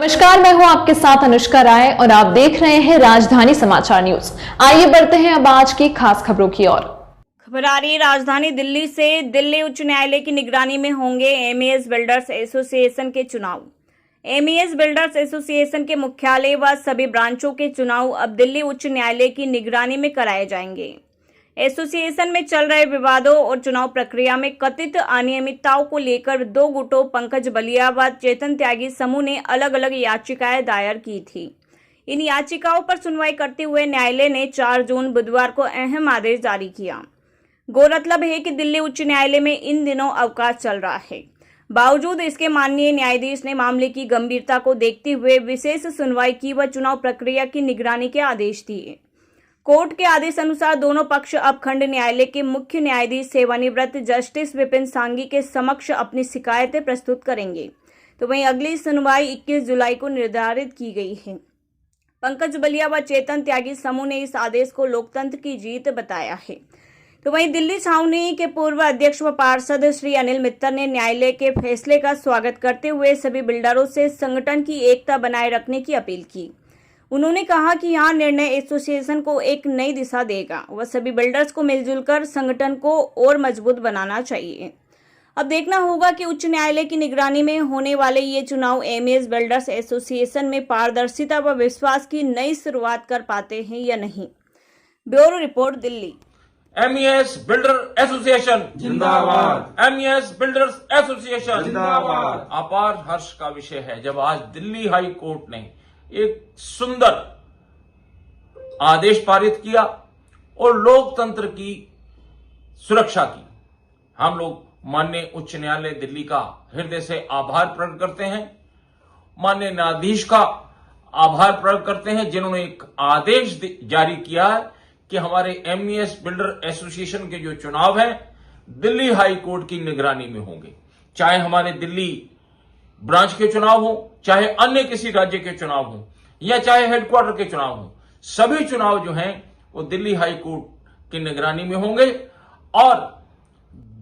नमस्कार, मैं हूं आपके साथ अनुष्का राय और आप देख रहे हैं राजधानी समाचार न्यूज। आइए बढ़ते हैं अब आज की खास खबरों की ओर। खबर आ रही है राजधानी दिल्ली से। दिल्ली उच्च न्यायालय की निगरानी में होंगे एमईएस बिल्डर्स एसोसिएशन के चुनाव। एमईएस बिल्डर्स एसोसिएशन के मुख्यालय व सभी ब्रांचों के चुनाव अब दिल्ली उच्च न्यायालय की निगरानी में कराए जाएंगे। एसोसिएशन में चल रहे विवादों और चुनाव प्रक्रिया में कथित अनियमितताओं को लेकर दो गुटों पंकज बलिया व चेतन त्यागी समूह ने अलग अलग याचिकाएं दायर की थी। इन याचिकाओं पर सुनवाई करते हुए न्यायालय ने 4 जून बुधवार को अहम आदेश जारी किया। गौरतलब है कि दिल्ली उच्च न्यायालय में इन दिनों अवकाश चल रहा है। बावजूद इसके माननीय न्यायाधीश ने मामले की गंभीरता को देखते हुए विशेष सुनवाई की व चुनाव प्रक्रिया की निगरानी के आदेश दिए। कोर्ट के आदेश अनुसार दोनों पक्ष अब खंड न्यायालय के मुख्य न्यायाधीश सेवानिवृत्त जस्टिस विपिन सांघी के समक्ष अपनी शिकायतें प्रस्तुत करेंगे। तो वहीं अगली सुनवाई 21 जुलाई को निर्धारित की गई है। पंकज बलिया व चेतन त्यागी समूह ने इस आदेश को लोकतंत्र की जीत बताया है। तो वहीं दिल्ली छावनी के पूर्व अध्यक्ष व पार्षद श्री अनिल मित्तल ने न्यायालय के फैसले का स्वागत करते हुए सभी बिल्डरों से संगठन की एकता बनाए रखने की अपील की। उन्होंने कहा कि यह निर्णय एसोसिएशन को एक नई दिशा देगा व सभी बिल्डर्स को मिलजुल कर संगठन को और मजबूत बनाना चाहिए। अब देखना होगा कि उच्च न्यायालय की निगरानी में होने वाले ये चुनाव एमईएस बिल्डर्स एसोसिएशन में पारदर्शिता व विश्वास की नई शुरुआत कर पाते हैं या नहीं। Bureau report, Delhi. MES builder association जिंदाबाद। एमईएस बिल्डर्स एसोसिएशन जिंदाबाद। अपार हर्ष का विषय है जब आज दिल्ली हाई कोर्ट ने एक सुंदर आदेश पारित किया और लोकतंत्र की सुरक्षा की। हम लोग माननीय उच्च न्यायालय दिल्ली का हृदय से आभार प्रकट करते हैं, माननीय न्यायाधीश का आभार प्रकट करते हैं जिन्होंने एक आदेश जारी किया है कि हमारे एमईएस बिल्डर एसोसिएशन के जो चुनाव हैं दिल्ली हाई कोर्ट की निगरानी में होंगे। चाहे हमारे दिल्ली ब्रांच के चुनाव हो, चाहे अन्य किसी राज्य के चुनाव हो या चाहे हेडक्वार्टर के चुनाव हो, सभी चुनाव जो हैं वो दिल्ली हाई कोर्ट की निगरानी में होंगे। और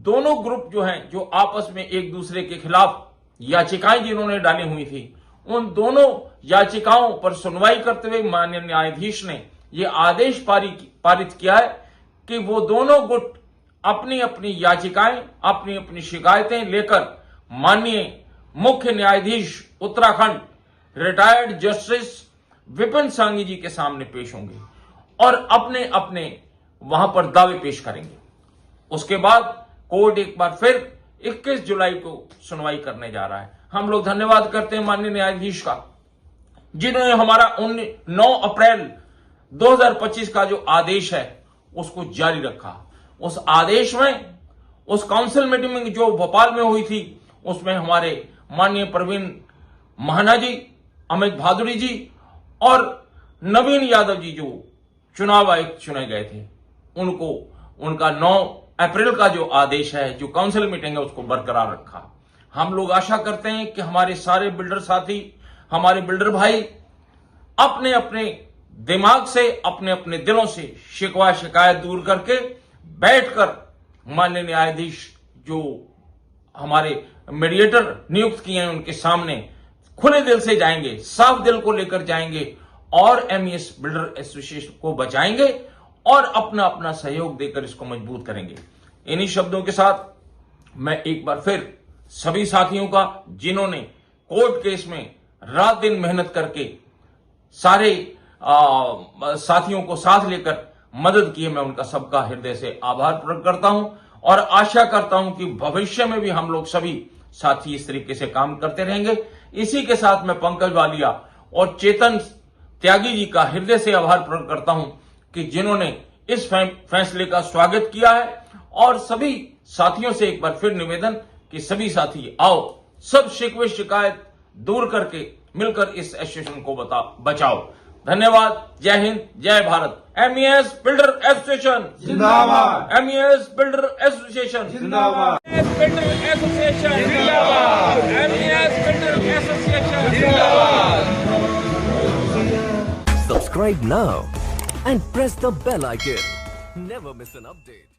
दोनों ग्रुप जो हैं जो आपस में एक दूसरे के खिलाफ याचिकाएं जिन्होंने डाली हुई थी, उन दोनों याचिकाओं पर सुनवाई करते हुए माननीय न्यायाधीश ने यह आदेश पारित किया है कि वो दोनों गुट अपनी अपनी याचिकाएं, अपनी अपनी शिकायतें लेकर माननीय मुख्य न्यायाधीश उत्तराखंड रिटायर्ड जस्टिस विपिन सांघी जी के सामने पेश होंगे और अपने अपने वहां पर दावे पेश करेंगे। उसके बाद कोर्ट एक बार फिर 21 जुलाई को सुनवाई करने जा रहा है। हम लोग धन्यवाद करते हैं माननीय न्यायाधीश का जिन्होंने हमारा 9 अप्रैल 2025 का जो आदेश है उसको जारी रखा। उस आदेश में, उस काउंसिल मीटिंग जो भोपाल में हुई थी, उसमें हमारे माननीय प्रवीण महाना जी, अमित भादुड़ी जी और नवीन यादव जी जो चुनाव आयुक्त चुने गए थे, उनको उनका 9 अप्रैल का जो आदेश है, जो काउंसिल मीटिंग है, उसको बरकरार रखा। हम लोग आशा करते हैं कि हमारे सारे बिल्डर साथी, हमारे बिल्डर भाई अपने अपने दिमाग से, अपने अपने दिलों से शिकवा शिकायत दूर करके बैठकर माननीय न्यायाधीश जो हमारे मीडिएटर नियुक्त किए हैं उनके सामने खुले दिल से जाएंगे, साफ दिल को लेकर जाएंगे और एमईएस बिल्डर एसोसिएशन को बचाएंगे और अपना अपना सहयोग देकर इसको मजबूत करेंगे। इन्हीं शब्दों के साथ मैं एक बार फिर सभी साथियों का जिन्होंने कोर्ट केस में रात दिन मेहनत करके सारे साथियों को साथ लेकर मदद की है, मैं उनका सबका हृदय से आभार प्रकट करता हूं और आशा करता हूं कि भविष्य में भी हम लोग सभी साथी इस तरीके से काम करते रहेंगे। इसी के साथ मैं पंकज बलिया और चेतन त्यागी जी का हृदय से आभार प्रकट करता हूं कि जिन्होंने इस फैसले का स्वागत किया है। और सभी साथियों से एक बार फिर निवेदन कि सभी साथी आओ, सब शिकवे शिकायत दूर करके मिलकर इस एसोसिएशन को बचाओ। धन्यवाद। जय हिंद, जय भारत। एमईएस बिल्डर एसोसिएशन जिंदाबाद। एमईएस बिल्डर एसोसिएशन जिंदाबाद। बिल्डर एसोसिएशन जिंदाबाद। एमईएस बिल्डर एसोसिएशन जिंदाबाद। Subscribe now and press the bell icon. Never miss an update.